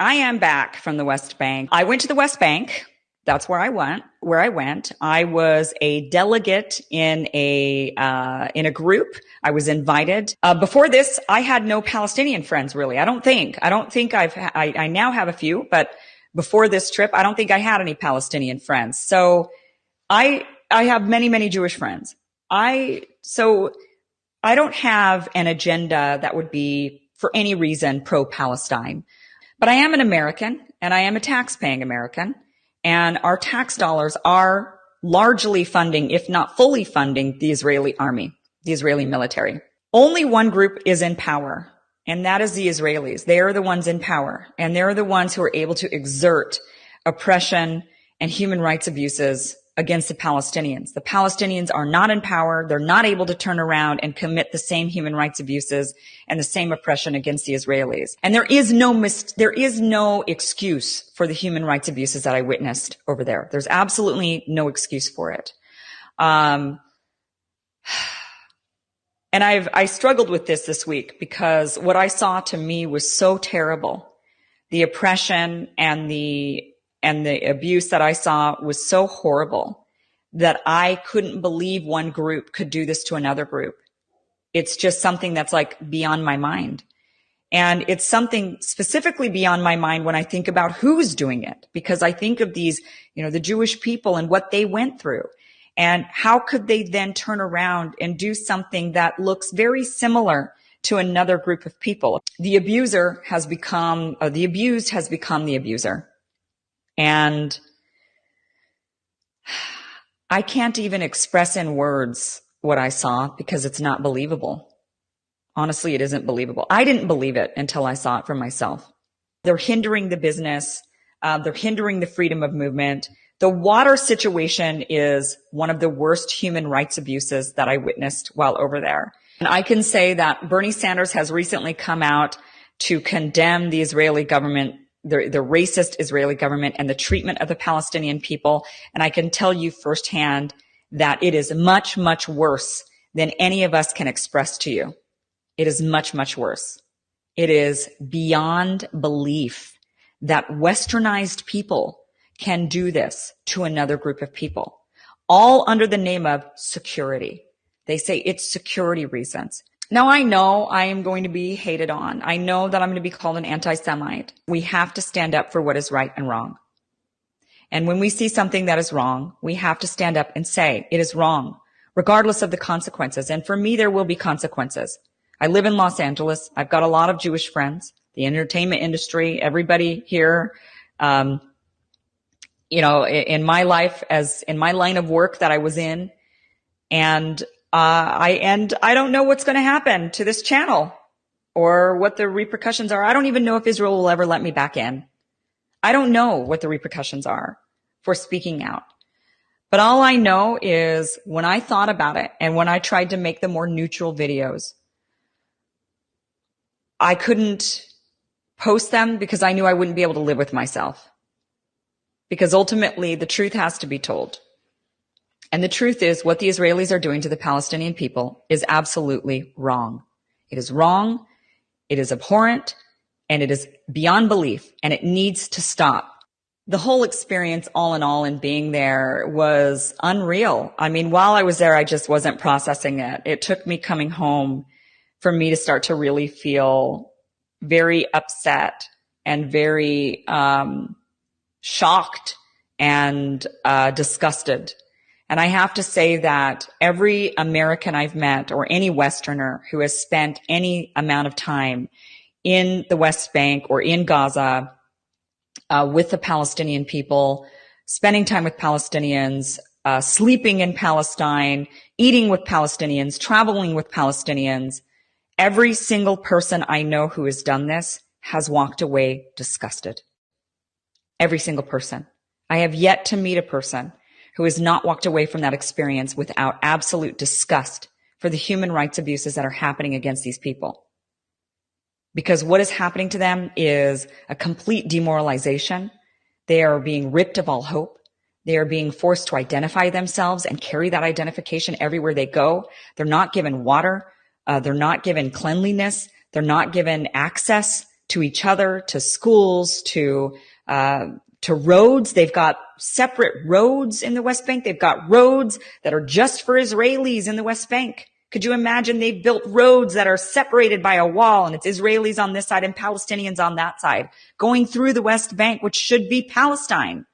I am back from the West Bank. I went to the West Bank. That's where I went. I was a delegate in a group. I was invited. Before this, I had no Palestinian friends, really. I don't think I now have a few, but before this trip, I don't think I had any Palestinian friends. So I have many, many Jewish friends. So I don't have an agenda that would be for any reason pro-Palestine, but I am an American and I am a tax-paying American, and our tax dollars are largely funding, if not fully funding, the Israeli army, the Israeli military. Only one group is in power, and that is the Israelis. They are the ones in power, and they're the ones who are able to exert oppression and human rights abuses against the Palestinians. The Palestinians are not in power. They're not able to turn around and commit the same human rights abuses and the same oppression against the Israelis. And there is no excuse for the human rights abuses that I witnessed over there. There's absolutely no excuse for it. And I struggled with this week because what I saw to me was so terrible. The oppression and the abuse that I saw was so horrible that I couldn't believe one group could do this to another group. It's just something that's like beyond my mind. And it's something specifically beyond my mind when I think about who's doing it, because I think of these, the Jewish people and what they went through. And how could they then turn around and do something that looks very similar to another group of people? The abused has become the abuser. And I can't even express in words what I saw because it's not believable. Honestly, it isn't believable. I didn't believe it until I saw it for myself. They're hindering the business. They're hindering the freedom of movement. The water situation is one of the worst human rights abuses that I witnessed while over there. And I can say that Bernie Sanders has recently come out to condemn the Israeli government, the racist Israeli government, and the treatment of the Palestinian people. And I can tell you firsthand that it is much, much worse than any of us can express to you. It is much, much worse. It is beyond belief that westernized people can do this to another group of people, all under the name of security. They say it's security reasons. Now, I know I am going to be hated on. I know that I'm going to be called an anti-Semite. We have to stand up for what is right and wrong. And when we see something that is wrong, we have to stand up and say it is wrong, regardless of the consequences. And for me, there will be consequences. I live in Los Angeles. I've got a lot of Jewish friends, the entertainment industry, everybody here, in my life, as in my line of work that I was in. And I don't know what's going to happen to this channel or what the repercussions are. I don't even know if Israel will ever let me back in. I don't know what the repercussions are for speaking out. But all I know is when I thought about it and when I tried to make the more neutral videos, I couldn't post them because I knew I wouldn't be able to live with myself. Because ultimately, the truth has to be told. And the truth is what the Israelis are doing to the Palestinian people is absolutely wrong. It is wrong, it is abhorrent, and it is beyond belief, and it needs to stop. The whole experience, all in all, in being there was unreal. I mean, while I was there, I just wasn't processing it. It took me coming home for me to start to really feel very upset and very shocked and disgusted. And I have to say that every American I've met, or any Westerner who has spent any amount of time in the West Bank or in Gaza with the Palestinian people, spending time with Palestinians, sleeping in Palestine, eating with Palestinians, traveling with Palestinians, every single person I know who has done this has walked away disgusted. Every single person. I have yet to meet a person who has not walked away from that experience without absolute disgust for the human rights abuses that are happening against these people. Because what is happening to them is a complete demoralization. They are being ripped of all hope. They are being forced to identify themselves and carry that identification everywhere they go. They're not given water. They're not given cleanliness. They're not given access to each other, to schools, to roads. They've got separate roads in the West Bank. They've got roads that are just for Israelis in the West Bank. Could you imagine they've built roads that are separated by a wall, and it's Israelis on this side and Palestinians on that side, going through the West Bank, which should be Palestine.